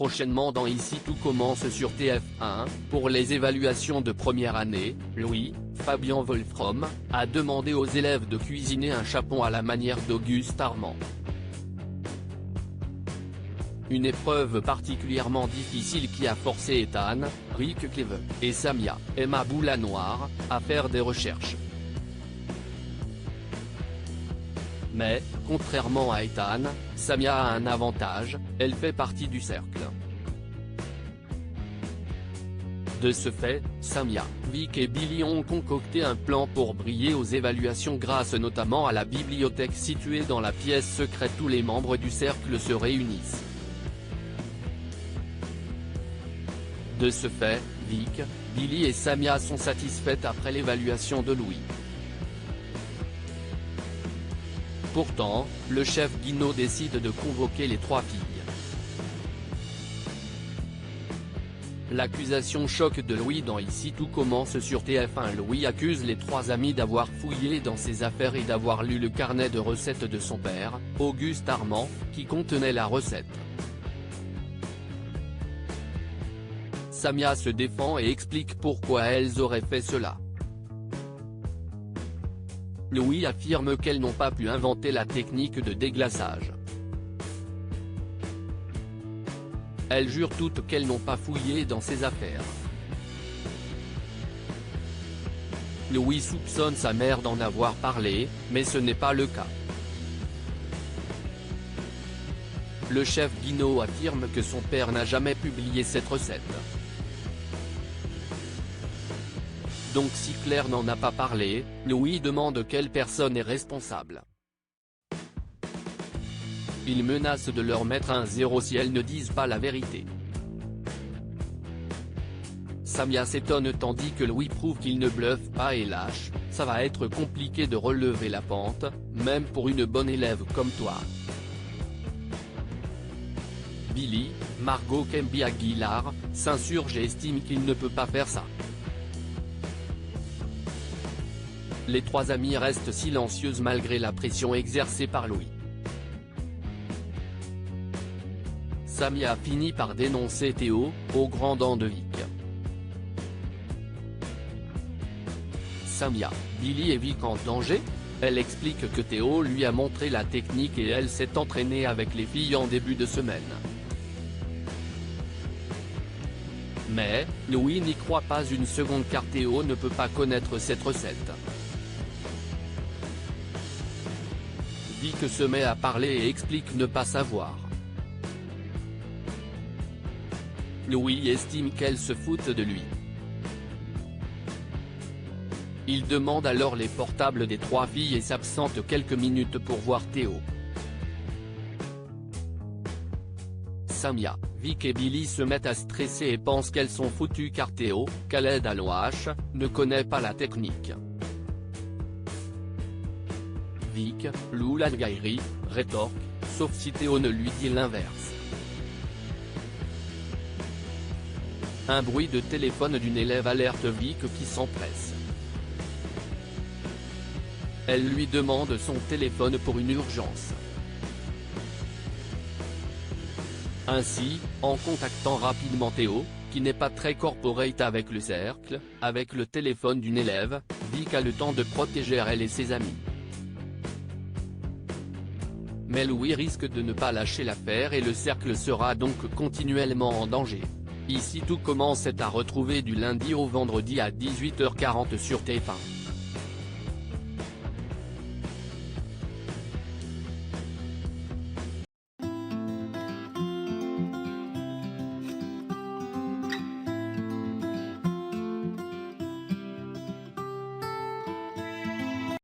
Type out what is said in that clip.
prochainement dans Ici tout commence sur TF1. Pour les évaluations de première année, Louis, Fabien Wolfrom, a demandé aux élèves de cuisiner un chapon à la manière d'Auguste Armand. Une épreuve particulièrement difficile qui a forcé Ethan, Rick Cleve, et Samia, Emma Boulanoir, à faire des recherches. Mais, contrairement à Ethan, Samia a un avantage, elle fait partie du cercle. De ce fait, Samia, Vic et Billy ont concocté un plan pour briller aux évaluations grâce notamment à la bibliothèque située dans la pièce secrète où les membres du cercle se réunissent. De ce fait, Vic, Billy et Samia sont satisfaites après l'évaluation de Louis. Pourtant, le chef Guinaud décide de convoquer les trois filles. L'accusation choc de Louis dans Ici tout commence sur TF1. Louis accuse les trois amis d'avoir fouillé dans ses affaires et d'avoir lu le carnet de recettes de son père, Auguste Armand, qui contenait la recette. Samia se défend et explique pourquoi elles auraient fait cela. Louis affirme qu'elles n'ont pas pu inventer la technique de déglaçage. Elles jurent toutes qu'elles n'ont pas fouillé dans ses affaires. Louis soupçonne sa mère d'en avoir parlé, mais ce n'est pas le cas. Le chef Guinaud affirme que son père n'a jamais publié cette recette. Donc si Claire n'en a pas parlé, Louis demande quelle personne est responsable. Il menace de leur mettre un 0 si elles ne disent pas la vérité. Samia s'étonne tandis que Louis prouve qu'il ne bluffe pas et lâche, ça va être compliqué de relever la pente, même pour une bonne élève comme toi. Billy, Margot Kemby Aguilar, s'insurge et estime qu'il ne peut pas faire ça. Les trois amies restent silencieuses malgré la pression exercée par Louis. Samia finit par dénoncer Théo, au grand dent de Vic. Samia, Billy et Vic en danger? Elle explique que Théo lui a montré la technique et elle s'est entraînée avec les filles en début de semaine. Mais, Louis n'y croit pas une seconde car Théo ne peut pas connaître cette recette. Vic se met à parler et explique ne pas savoir. Louis estime qu'elle se fout de lui. Il demande alors les portables des trois filles et s'absente quelques minutes pour voir Théo. Samia, Vic et Billy se mettent à stresser et pensent qu'elles sont foutues car Théo, Khaled Alouache, ne connaît pas la technique. Vic, Lou Langairi, rétorque, sauf si Théo ne lui dit l'inverse. Un bruit de téléphone d'une élève alerte Vic qui s'empresse. Elle lui demande son téléphone pour une urgence. Ainsi, en contactant rapidement Théo, qui n'est pas très corporate avec le cercle, avec le téléphone d'une élève, Vic a le temps de protéger elle et ses amis. Mais Louis risque de ne pas lâcher l'affaire et le cercle sera donc continuellement en danger. Ici tout commence est à retrouver du lundi au vendredi à 18h40 sur TF1.